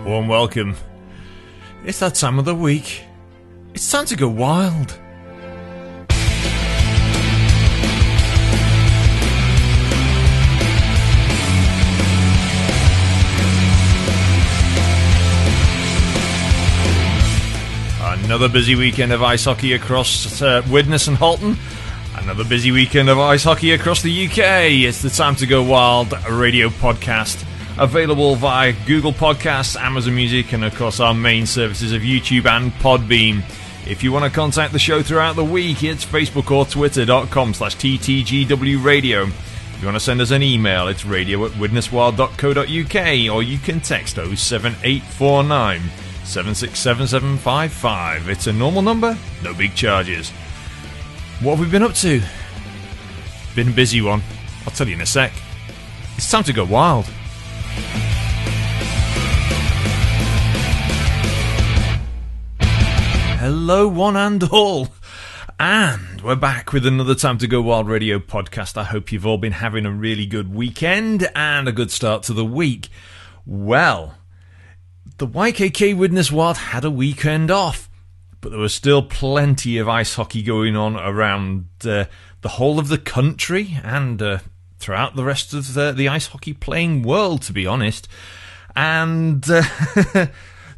Warm welcome. It's that time of the week. It's time to go wild. Another busy weekend of ice hockey across Widnes and Halton. Another busy weekend of ice hockey across the UK. It's the Time to Go Wild radio podcast, available via Google Podcasts, Amazon Music, and of course our main services of YouTube and Podbean. If you want to contact the show throughout the week, it's Facebook or Twitter.com/TTGW Radio. If you want to send us an email, it's radio@widneswild.co.uk, or you can text 07849 767755. It's a normal number, no big charges. What have we been up to? Been a busy one. I'll tell you in a sec. It's time to go wild. Hello, one and all. And we're back with another Time to Go Wild radio podcast. I hope you've all been having a really good weekend and a good start to the week. Well, the YKK Widnes Wild had a weekend off, but there was still plenty of ice hockey going on around the whole of the country and throughout the rest of the ice hockey playing world, to be honest. And the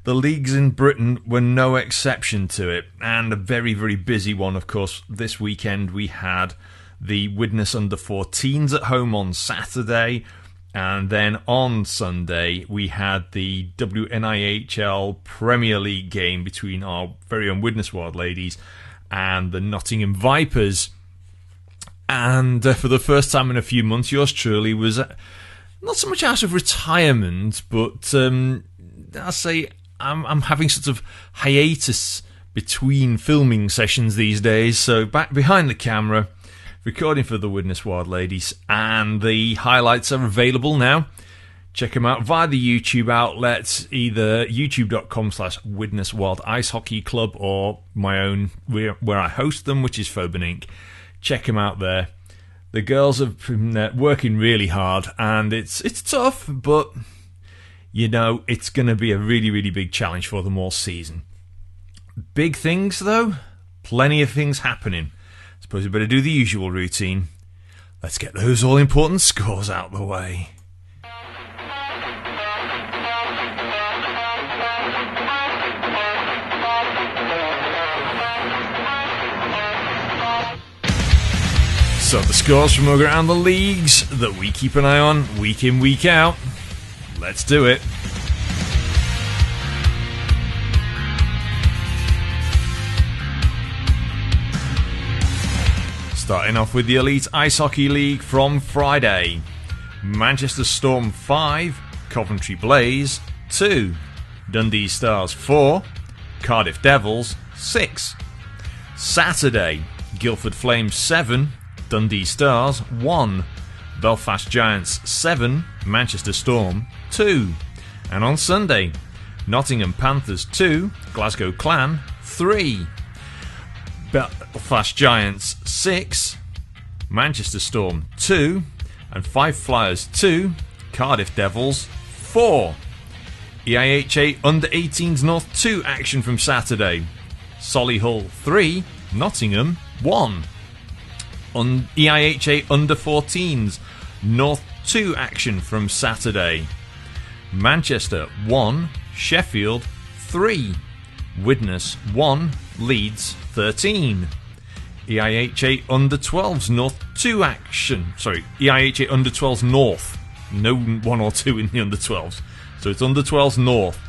leagues in Britain were no exception to it, and a very, very busy one, of course. This weekend we had the Widnes Under-14s at home on Saturday, and then on Sunday we had the WNIHL Premier League game between our very own Widnes Wild ladies and the Nottingham Vipers. And for the first time in a few months, yours truly was not so much out of retirement, but I'll say I'm having sort of hiatus between filming sessions these days. So back behind the camera, recording for the Widnes Wild ladies, and the highlights are available now. Check them out via the YouTube outlets, either youtube.com/Widnes Wild Ice Hockey Club or my own, where I host them, which is Foban Inc. Check them out there. The girls have been working really hard, and it's tough, but you know it's going to be a really, really big challenge for them all season. Big things, though. Plenty of things happening. Suppose we better do the usual routine. Let's get those all-important scores out the way. So the scores from around the leagues that we keep an eye on week in, week out. Let's do it. Starting off with the Elite Ice Hockey League from Friday. Manchester Storm 5, Coventry Blaze 2, Dundee Stars 4, Cardiff Devils 6. Saturday, Guildford Flames 7, Dundee Stars 1, Belfast Giants 7, Manchester Storm 2. And on Sunday, Nottingham Panthers 2, Glasgow Clan 3, Belfast Giants 6, Manchester Storm 2, and Fife Flyers 2, Cardiff Devils 4. EIHA Under-18s North 2 action from Saturday. Solihull 3, Nottingham 1. On EIHA Under-14s North 2 action from Saturday. Manchester 1, Sheffield 3. Widnes 1, Leeds 13. EIHA Under-12s North 2 action. Sorry, EIHA Under-12s North. No 1 or 2 in the Under-12s. So it's Under-12s North.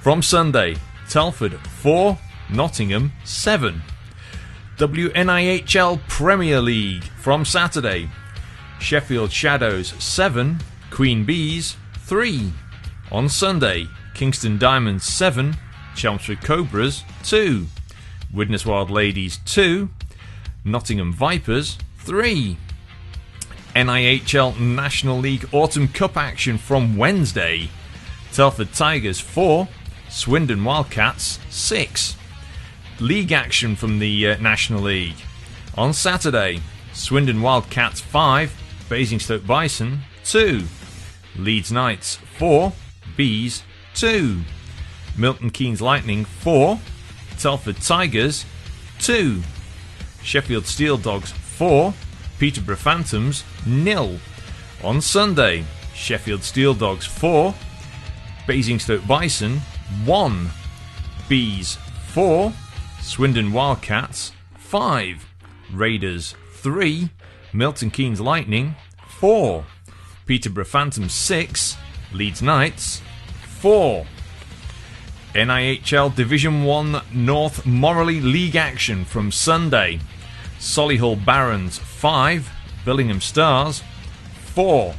From Sunday, Telford 4, Nottingham 7. WNIHL Premier League from Saturday. Sheffield Shadows 7, Queen Bees 3. On Sunday, Kingston Diamonds 7, Chelmsford Cobras 2. Widnes Wild Ladies 2, Nottingham Vipers 3. NIHL National League Autumn Cup action from Wednesday. Telford Tigers 4, Swindon Wildcats 6. League action from the National League. On Saturday, Swindon Wildcats 5, Basingstoke Bison 2. Leeds Knights 4, Bees 2. Milton Keynes Lightning 4. Telford Tigers 2. Sheffield Steel Dogs 4. Peterborough Phantoms 0. On Sunday, Sheffield Steel Dogs 4. Basingstoke Bison 1. Bees 4. Swindon Wildcats 5. Raiders 3. Milton Keynes Lightning 4. Peterborough Phantoms 6. Leeds Knights 4. NIHL Division 1 North Morley League action from Sunday. Solihull Barons 5. Billingham Stars 4.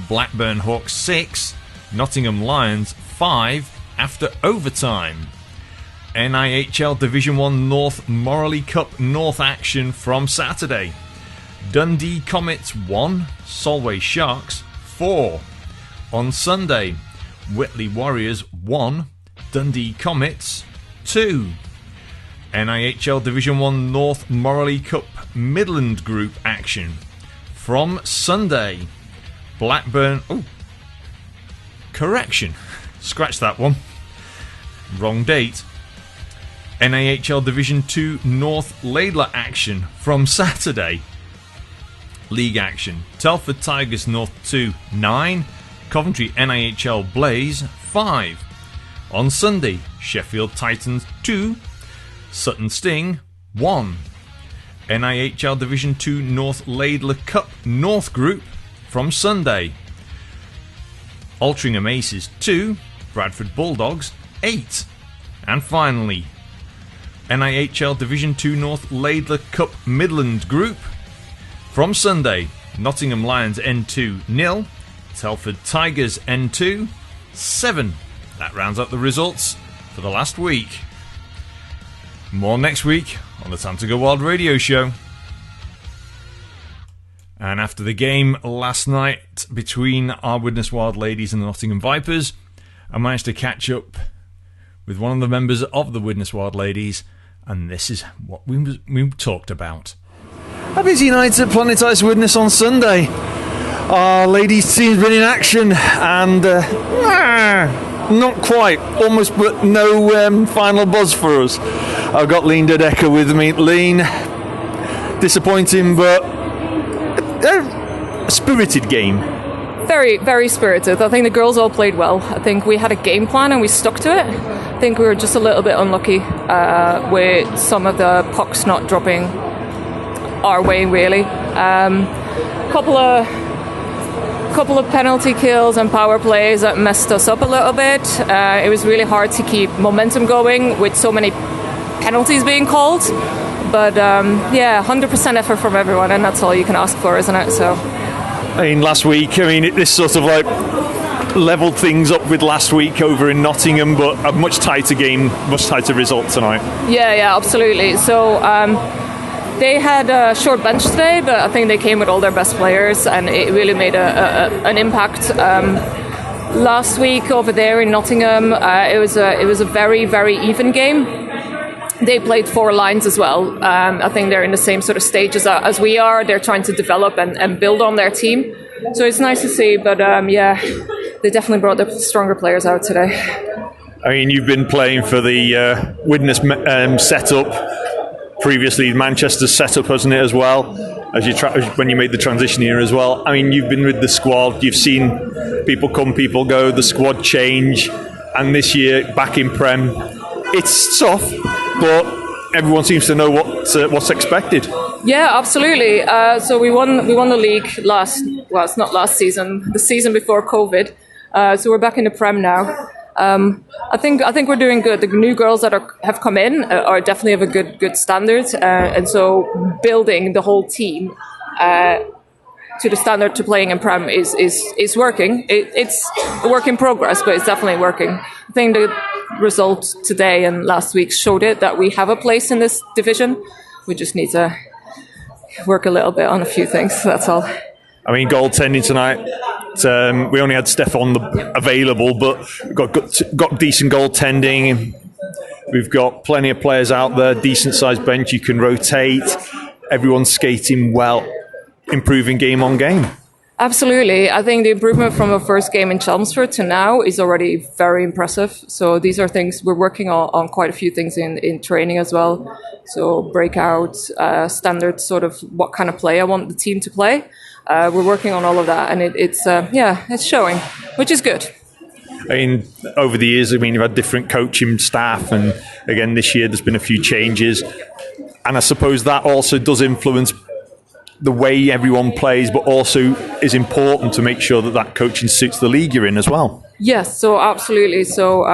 Blackburn Hawks 6. Nottingham Lions 5 after overtime. NIHL Division 1 North Morley Cup North action from Saturday. Dundee Comets 1. Solway Sharks 4. On Sunday, Whitley Warriors 1. Dundee Comets 2. NIHL Division 1 North Morley Cup Midland Group action from Sunday. Blackburn... Oh, correction. Scratch that one. Wrong date. NIHL Division 2 North Laidler action from Saturday. League action. Telford Tigers North 2 9. Coventry NIHL Blaze 5. On Sunday, Sheffield Titans 2. Sutton Sting 1. NIHL Division 2 North Laidler Cup North Group from Sunday. Altrincham Aces 2. Bradford Bulldogs 8. And finally, NIHL Division 2 North Laidler Cup Midland Group from Sunday. Nottingham Lions N2 0. Telford Tigers N2 7. That rounds up the results for the last week. More next week on the Time to Go Wild radio show. And after the game last night between our Widnes Wild Ladies and the Nottingham Vipers, I managed to catch up with one of the members of the Widnes Wild Ladies, and this is what we talked about. A busy night at Planet Ice Widnes on Sunday. Our ladies team's been in action, and not quite, almost, but no final buzz for us. I've got Lean Dedeker with me. Lean, disappointing, but a spirited game. Very, very spirited. I think the girls all played well. I think we had a game plan and we stuck to it. I think we were just a little bit unlucky with some of the pucks not dropping our way, really. Couple of penalty kills and power plays that messed us up a little bit. It was really hard to keep momentum going with so many penalties being called. But 100% effort from everyone, and that's all you can ask for, isn't it? So, I mean, last week, this sort of like levelled things up with last week over in Nottingham, but a much tighter game, much tighter result tonight. Yeah, absolutely. So they had a short bench today, but I think they came with all their best players, and it really made an impact. Last week over there in Nottingham, it was a very, very even game. They played 4 lines as well. I think they're in the same sort of stages as we are. They're trying to develop and build on their team. So it's nice to see, but they definitely brought the stronger players out today. I mean, you've been playing for the Widnes setup, previously Manchester's setup, hasn't it, as well, as when you made the transition here as well. I mean, you've been with the squad, you've seen people come, people go, the squad change, and this year, back in Prem, it's tough, but everyone seems to know what's expected. Yeah, absolutely. So we won the league it's not last season, the season before COVID. So we're back in the Prem now. I think we're doing good. The new girls that have come in are definitely of a good standard, and so building the whole team to the standard to playing in Prem is working. It's a work in progress, but it's definitely working. I think the result today and last week showed it that we have a place in this division. We just need to work a little bit on a few things. That's all. I mean, goaltending tonight. We only had Stefan available, but got decent goaltending. We've got plenty of players out there, decent sized bench. You can rotate. Everyone's skating well, improving game on game. Absolutely. I think the improvement from our first game in Chelmsford to now is already very impressive. So these are things we're working on quite a few things in training as well. So breakout, standard sort of what kind of play I want the team to play. We're working on all of that, and it's showing, which is good. I mean, over the years, you've had different coaching staff, and again this year there's been a few changes, and I suppose that also does influence the way everyone plays, but also is important to make sure that coaching suits the league you're in as well. Yes, so absolutely. So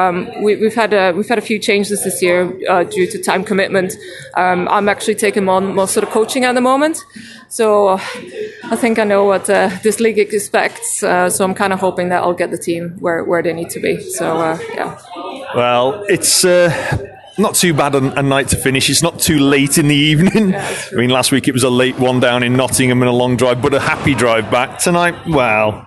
we've had a few changes this year due to time commitment. I'm actually taking on most of the coaching at the moment, so I think I know what this league expects. So I'm kind of hoping that I'll get the team where they need to be. So yeah. Well, it's not too bad a night to finish. It's not too late in the evening. Yeah, I mean, last week it was a late one down in Nottingham and a long drive, but a happy drive back. Tonight, well,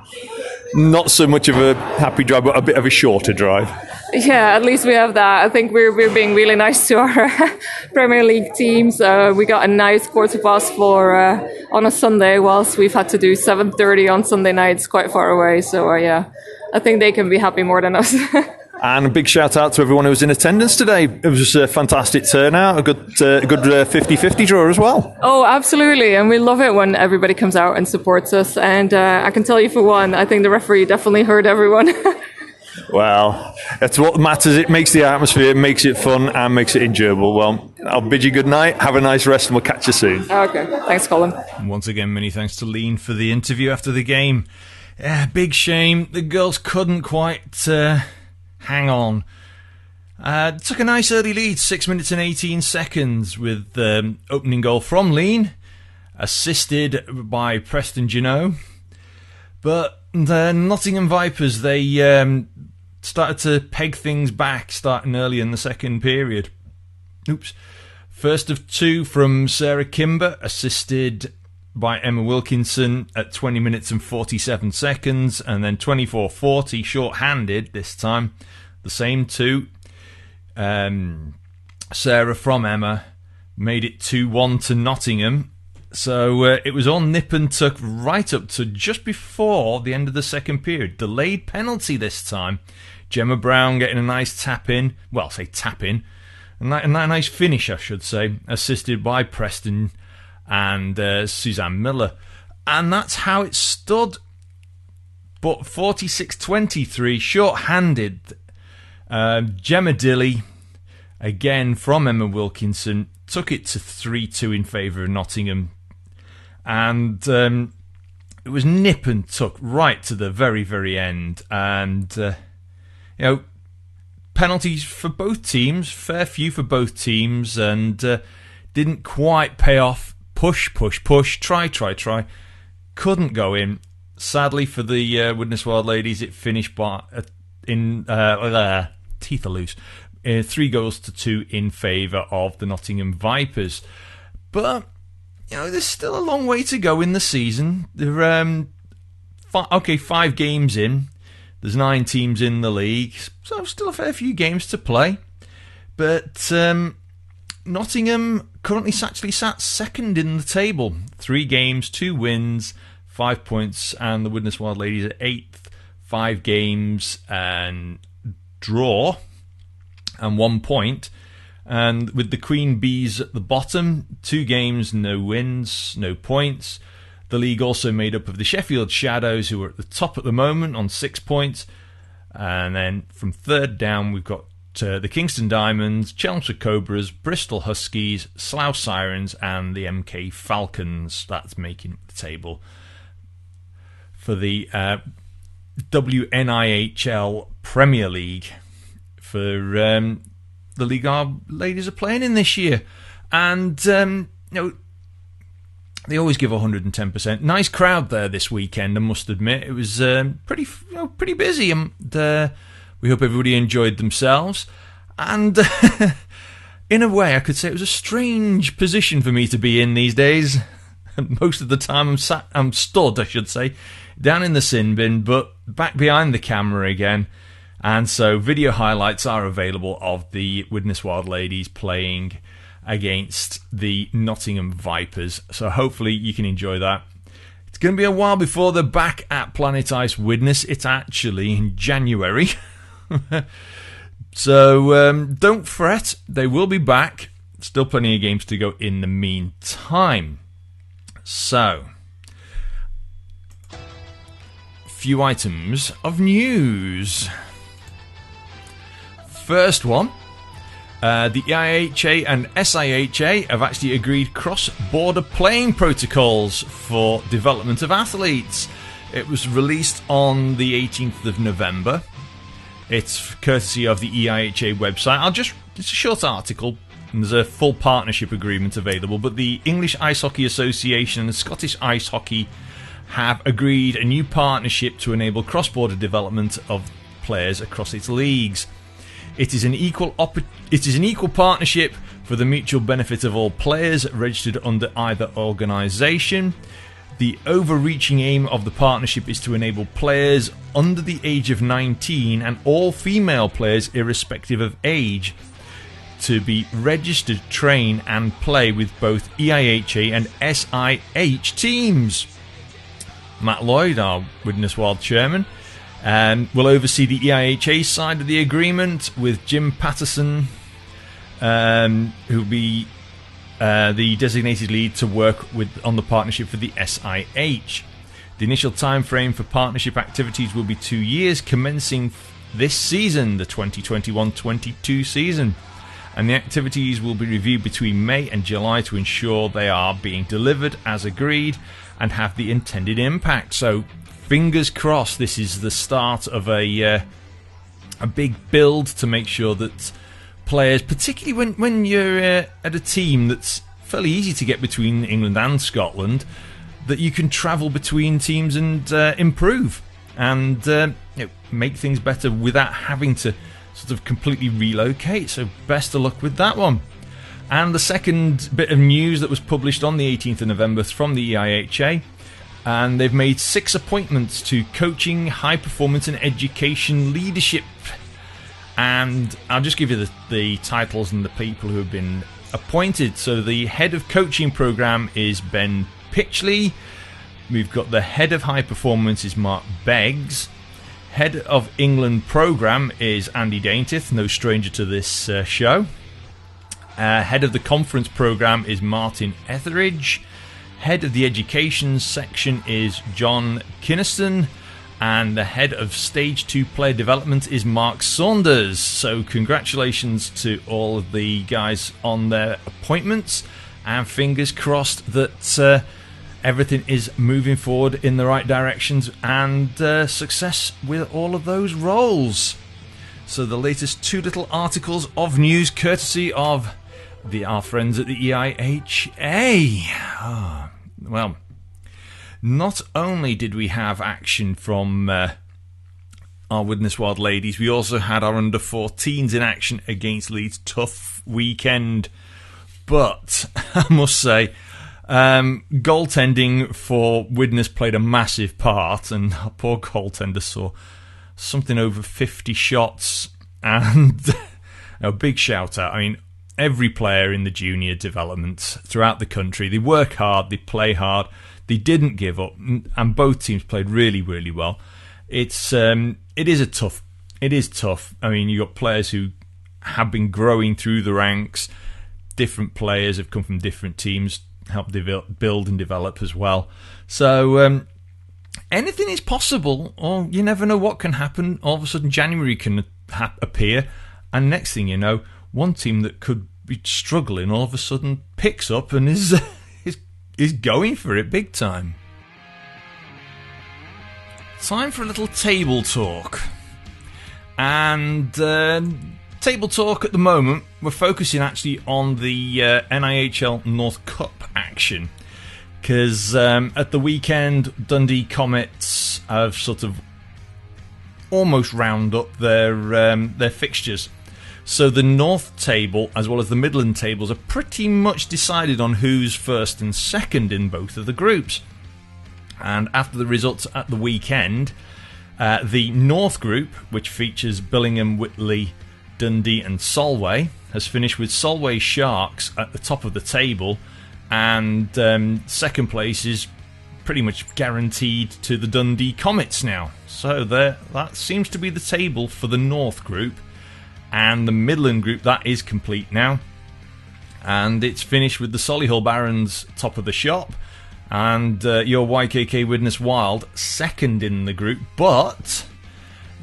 not so much of a happy drive, but a bit of a shorter drive. Yeah, at least we have that. I think we're being really nice to our Premier League teams. We got a nice quarter past 4 on a Sunday, whilst we've had to do 7:30 on Sunday nights, quite far away. So yeah, I think they can be happy more than us. And a big shout out to everyone who was in attendance today. It was just a fantastic turnout, a good 50-50 draw as well. Oh, absolutely. And we love it when everybody comes out and supports us. And I can tell you for one, I think the referee definitely heard everyone. Well, that's what matters. It makes the atmosphere, makes it fun, and makes it enjoyable. Well, I'll bid you good night. Have a nice rest, and we'll catch you soon. Okay. Thanks, Colin. And once again, many thanks to Lean for the interview after the game. Yeah, big shame. The girls couldn't quite hang on. Took a nice early lead, 6 minutes and 18 seconds, with opening goal from Lean, assisted by Preston Janot. But the Nottingham Vipers, they started to peg things back, starting early in the second period. First of two from Sarah Kimber, assisted by Emma Wilkinson at 20 minutes and 47 seconds, and then 24-40, short-handed this time. The same two. Sarah from Emma made it 2-1 to Nottingham. So it was on nip and tuck right up to just before the end of the second period. Delayed penalty this time. Gemma Brown getting a nice tap in. Well, say tap in. A nice finish, I should say. Assisted by Preston and Suzanne Miller. And that's how it stood. But 46-23, short-handed. Gemma Dilly, again from Emma Wilkinson, took it to 3-2 in favour of Nottingham. And it was nip and tuck right to the very, very end. And, penalties for both teams, fair few for both teams, and didn't quite pay off. Push, try. Couldn't go in. Sadly for the Widnes Wild ladies, it finished teeth are loose. 3-2 in favour of the Nottingham Vipers. But there's still a long way to go in the season. There 5 games in. There's 9 teams in the league, so still a fair few games to play. But Nottingham currently actually sat second in the table. 3 games, 2 wins, 5 points, and the Widnes Wild ladies at 8th. 5 games and draw and 1 point. And with the Queen Bees at the bottom, 2 games, no wins, no points. The league also made up of the Sheffield Shadows, who are at the top at the moment on 6 points. And then from third down, we've got the Kingston Diamonds, Chelmsford Cobras, Bristol Huskies, Slough Sirens, and the MK Falcons. That's making the table for the WNIHL Premier League for the league our ladies are playing in this year. And they always give 110%. Nice crowd there this weekend, I must admit. It was pretty busy, and we hope everybody enjoyed themselves. And in a way, I could say it was a strange position for me to be in these days. Most of the time I'm stood, I should say, down in the sin bin, but back behind the camera again. And so video highlights are available of the Widnes Wild ladies playing against the Nottingham Vipers. So hopefully you can enjoy that. It's going to be a while before they're back at Planet Ice Widnes. It's actually in January. So don't fret, they will be back. Still plenty of games to go in the meantime. So, few items of news. First one, the IIHA and SIHA have actually agreed cross-border playing protocols for development of athletes. It was released on the 18th of November. It's courtesy of the EIHA website. It's a short article, and there's a full partnership agreement available, but the English Ice Hockey Association and the Scottish Ice Hockey have agreed a new partnership to enable cross-border development of players across its leagues. It is an equal partnership for the mutual benefit of all players registered under either organisation. The overreaching aim of the partnership is to enable players under the age of 19 and all female players irrespective of age to be registered, train and play with both EIHA and SIH teams. Matt Lloyd, our Widnes Wild chairman, will oversee the EIHA side of the agreement, with Jim Patterson, who will be the designated lead to work on the partnership for the SIH. The initial time frame for partnership activities will be 2 years, commencing this season, the 2021-22 season. And the activities will be reviewed between May and July to ensure they are being delivered as agreed and have the intended impact. So, fingers crossed, this is the start of a big build to make sure that players, particularly when you're at a team that's fairly easy to get between England and Scotland, that you can travel between teams and improve and make things better without having to sort of completely relocate. So best of luck with that one. And the second bit of news that was published on the 18th of November from the EIHA, and they've made 6 appointments to coaching, high performance and education leadership. And I'll just give you the titles and the people who have been appointed. So the head of coaching program is Ben Pitchley. We've got the head of high performance is Mark Beggs. Head of England program is Andy Daintith, no stranger to this show. Head of the conference program is Martin Etheridge. Head of the education section is John Kinniston. And the head of Stage 2 player development is Mark Saunders. So congratulations to all of the guys on their appointments. And fingers crossed that everything is moving forward in the right directions and success with all of those roles. So the latest 2 little articles of news courtesy of our friends at the EIHA. Well, not only did we have action from our Widnes Wild ladies, we also had our under-14s in action against Leeds. Tough weekend. But I must say, goaltending for Widnes played a massive part, and our poor goaltender saw something over 50 shots. And a big shout out. I mean, every player in the junior development throughout the country, they work hard, they play hard. They didn't give up, and both teams played really, really well. It is tough. I mean, you got players who have been growing through the ranks. Different players have come from different teams, helped build and develop as well. So anything is possible, or you never know what can happen. All of a sudden, January can appear, and next thing you know, one team that could be struggling all of a sudden picks up and is going for it big time. Time for a little table talk. And table talk at the moment, we're focusing actually on the NIHL North Cup action. Because at the weekend, Dundee Comets have sort of almost round up their fixtures. So the North table, as well as the Midland tables, are pretty much decided on who's first and second in both of the groups. And after the results at the weekend, the North group, which features Billingham, Whitley, Dundee and Solway, has finished with Solway Sharks at the top of the table, and second place is pretty much guaranteed to the Dundee Comets now. So that seems to be the table for the North Group. And the Midland Group, that is complete now. And it's finished with the Solihull Barons top of the shop. And your YKK Widnes Wild second in the group. But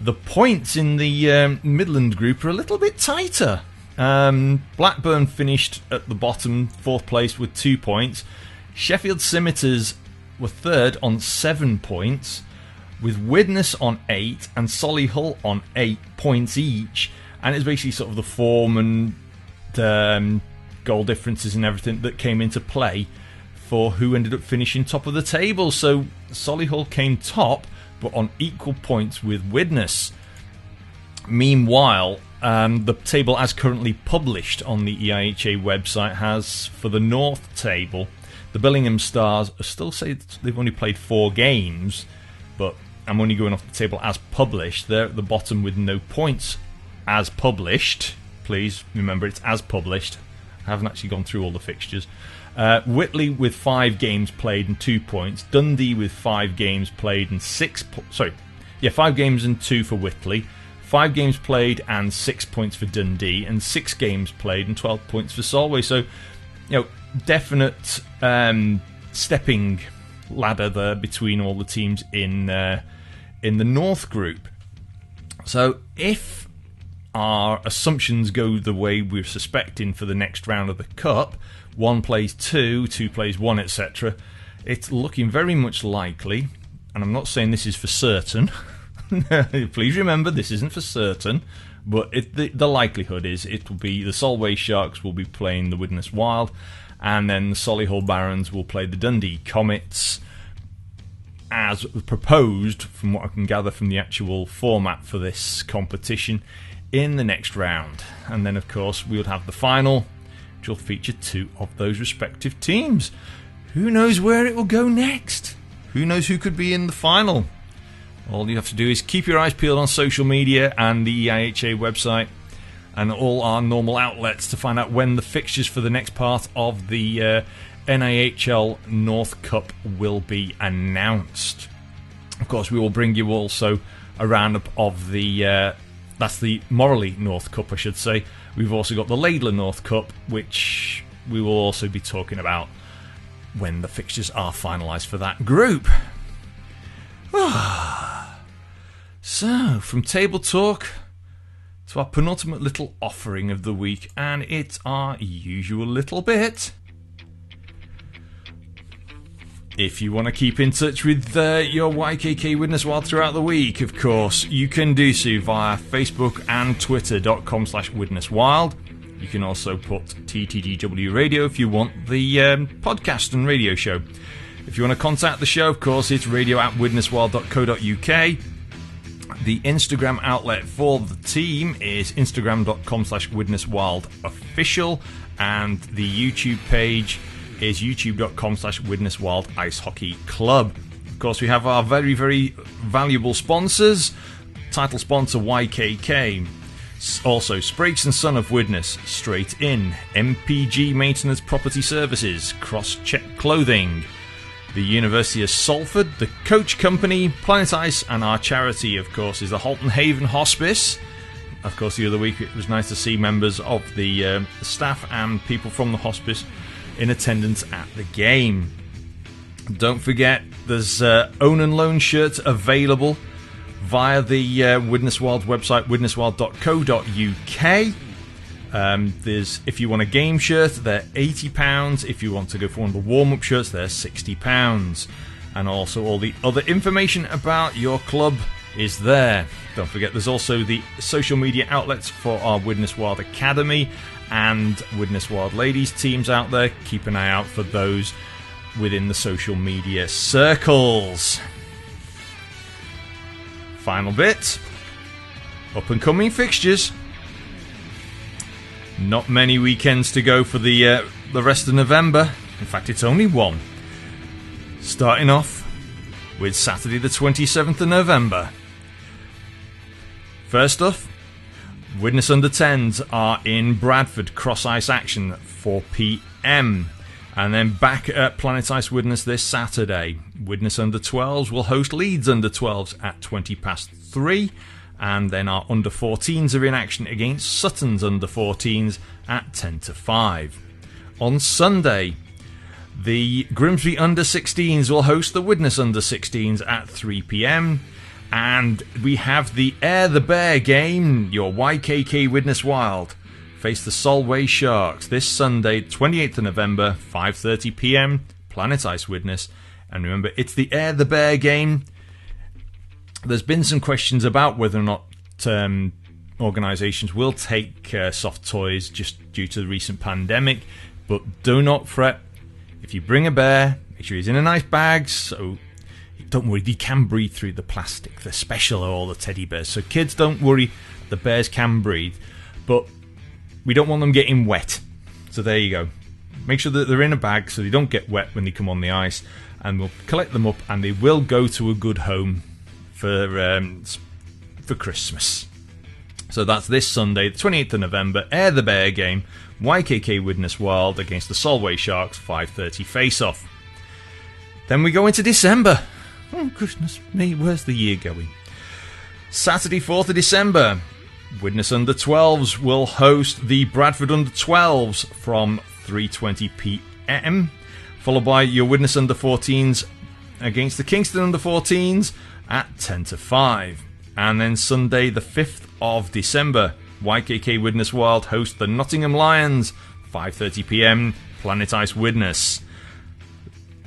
the points in the Midland Group are a little bit tighter. Blackburn finished at the bottom, 4th place with 2 points. Sheffield Scimitars were 3rd on 7 points, with Widnes on 8 and Solihull on 8 points each. And it's basically sort of the form and goal differences and everything that came into play for who ended up finishing top of the table. So Solihull came top, but on equal points with Widnes. Meanwhile, the table as currently published on the EIHA website has, for the North table, the Billingham Stars still say they've only played 4 games, but I'm only going off the table as published. They're at the bottom with no points as published. Please remember, it's as published. I haven't actually gone through all the fixtures. Whitley with 5 games played and 2 points. Dundee with 5 games played and 5 games and 2 for Whitley. 5 games played and 6 points for Dundee, and 6 games played and 12 points for Solway. So, definite stepping ladder there between all the teams in the North Group. So, if our assumptions go the way we're suspecting for the next round of the Cup, 1 plays 2, 2 plays 1, etc., it's looking very much likely, and I'm not saying this is for certain. Please remember, this isn't for certain, but the likelihood is it will be the Solway Sharks will be playing the Widnes Wild, and then the Solihull Barons will play the Dundee Comets, as proposed from what I can gather from the actual format for this competition, in the next round. And then, of course, we would have the final, which will feature 2 of those respective teams. Who knows where it will go next? Who knows who could be in the final? All you have to do is keep your eyes peeled on social media and the EIHA website and all our normal outlets to find out when the fixtures for the next part of the NIHL North Cup will be announced. Of course, we will bring you also a roundup of that's the Morley North Cup, I should say. We've also got the Laidler North Cup, which we will also be talking about when the fixtures are finalised for that group. So, from table talk to our penultimate little offering of the week, and it's our usual little bit. If you want to keep in touch with your YKK Widnes Wild throughout the week, of course, you can do so via Facebook and Twitter.com/WidnesWild. You can also put TTGW Radio if you want the podcast and radio show. If you want to contact the show, of course, it's radio@widneswild.co.uk. The Instagram outlet for the team is instagram.com/WidnesWildOfficial, and the YouTube page is youtube.com/WidnesWild Ice Hockey Club. Of course, we have our very, very valuable sponsors. Title sponsor YKK. Also, Spriggs & Son of Widnes, Straight In, MPG Maintenance Property Services, Cross-Check Clothing, the University of Salford, the Coach Company, Planet Ice, and our charity, of course, is the Halton Haven Hospice. Of course, the other week it was nice to see members of the staff and people from the hospice in attendance at the game. Don't forget, there's own and loan shirts available via the Widnes Wild website, widneswild.co.uk. There's, if you want a game shirt, they're £80. If you want to go for one of the warm-up shirts, they're £60. And also all the other information about your club is there. Don't forget, there's also the social media outlets for our Widnes Wild Academy and Widnes Wild Ladies teams out there. Keep an eye out for those within the social media circles. Final bit. Up and coming fixtures. Not many weekends to go for the rest of November. In fact, it's only one. Starting off with Saturday the 27th of November. First off, Widnes Under-10s are in Bradford, cross-ice action at 4 p.m. And then back at Planet Ice Widnes this Saturday. Widnes under 12s will host Leeds under 12s at 3:20. And then our under 14s are in action against Sutton's under 14s at 10:05. On Sunday, the Grimsby under 16s will host the Widnes under 16s at 3 p.m. And we have the Air the Bear game. Your YKK Widnes Wild face the Solway Sharks this Sunday, 28th of November, 5:30 p.m. Planet Ice Widnes. And remember, it's the Air the Bear game. There's been some questions about whether or not organisations will take soft toys just due to the recent pandemic, but do not fret. If you bring a bear, make sure he's in a nice bag, so don't worry, he can breathe through the plastic. They're special, all the teddy bears, so kids, don't worry, the bears can breathe, but we don't want them getting wet. So there you go. Make sure that they're in a bag so they don't get wet when they come on the ice, and we'll collect them up and they will go to a good home for Christmas. So that's this Sunday, the 28th of November, Air the Bear game, YKK Widnes Wild against the Solway Sharks, 5:30 face-off. Then we go into December. Oh, goodness me, where's the year going? Saturday, 4th of December, Widnes under 12s will host the Bradford under 12s from 3:20 p.m, followed by your Widnes under 14s against the Kingston under 14s at 10:05. And then Sunday, the 5th of December, YKK Widnes Wild host the Nottingham Lions, 5:30 p.m, Planet Ice Widnes.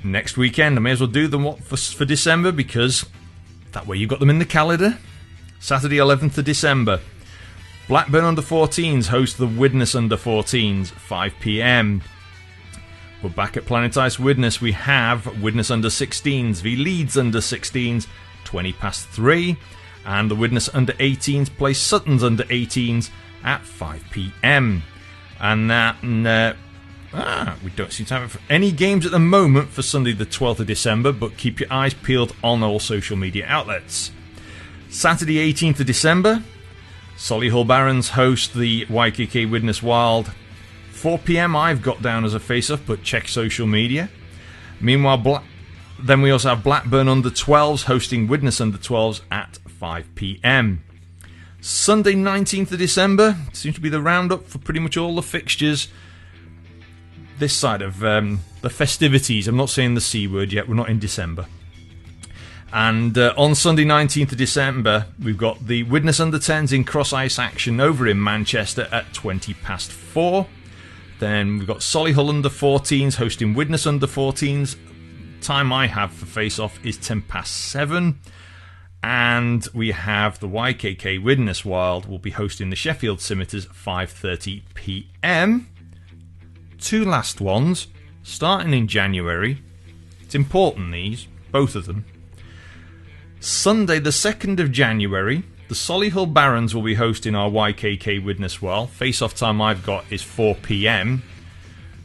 Next weekend, I may as well do them for December, because that way you've got them in the calendar. Saturday, 11th of December, Blackburn under 14s host the Widnes under 14s, 5 p.m. But back at Planet Ice Widnes, we have Widnes under 16s v Leeds under 16s, 3:20, and the Widnes under 18s play Sutton's under 18s at 5 p.m. And that, we don't seem to have any games at the moment for Sunday the 12th of December, but keep your eyes peeled on all social media outlets. Saturday 18th of December, Solihull Barons host the YKK Widnes Wild. 4 p.m. I've got down as a face-off, but check social media. Meanwhile, then we also have Blackburn under 12s hosting Widnes under 12s at 5 p.m. Sunday 19th of December seems to be the roundup for pretty much all the fixtures this side of the festivities. I'm not saying the C word yet, we're not in December. And on Sunday 19th of December, we've got the Widnes under 10s in cross ice action over in Manchester at 4:20. Then we've got Solihull under 14s hosting Widnes under 14s. Time I have for face-off is 7:10. And we have the YKK Widnes Wild will be hosting the Sheffield Scimitars 5:30 p.m. Two last ones, starting in January. It's important, these, both of them. Sunday the 2nd of January, the Solihull Barons will be hosting our YKK Widnes Wild. Face-off time I've got is 4 p.m.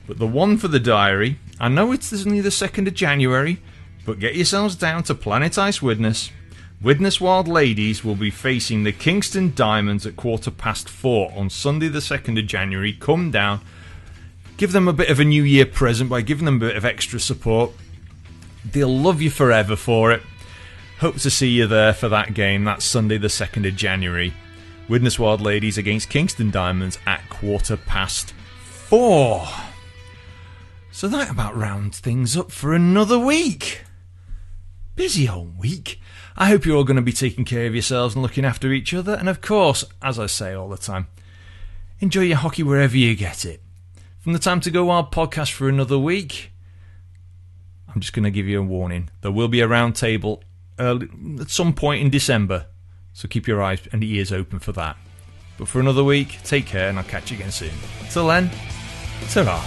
But the one for the diary, I know it's only the 2nd of January, but get yourselves down to Planet Ice Widnes. Widnes Wild ladies will be facing the Kingston Diamonds at 4:15 on Sunday the 2nd of January. Come down, give them a bit of a New Year present by giving them a bit of extra support. They'll love you forever for it. Hope to see you there for that game. That's Sunday the 2nd of January. Widnes Wild ladies against Kingston Diamonds at 4:15. So that about rounds things up for another week. Busy old week. I hope you're all going to be taking care of yourselves and looking after each other. And of course, as I say all the time, enjoy your hockey wherever you get it. From the Time to Go Wild podcast for another week, I'm just going to give you a warning. There will be a round table at some point in December, so keep your eyes and ears open for that. But for another week, take care and I'll catch you again soon. Till then, ta-ra.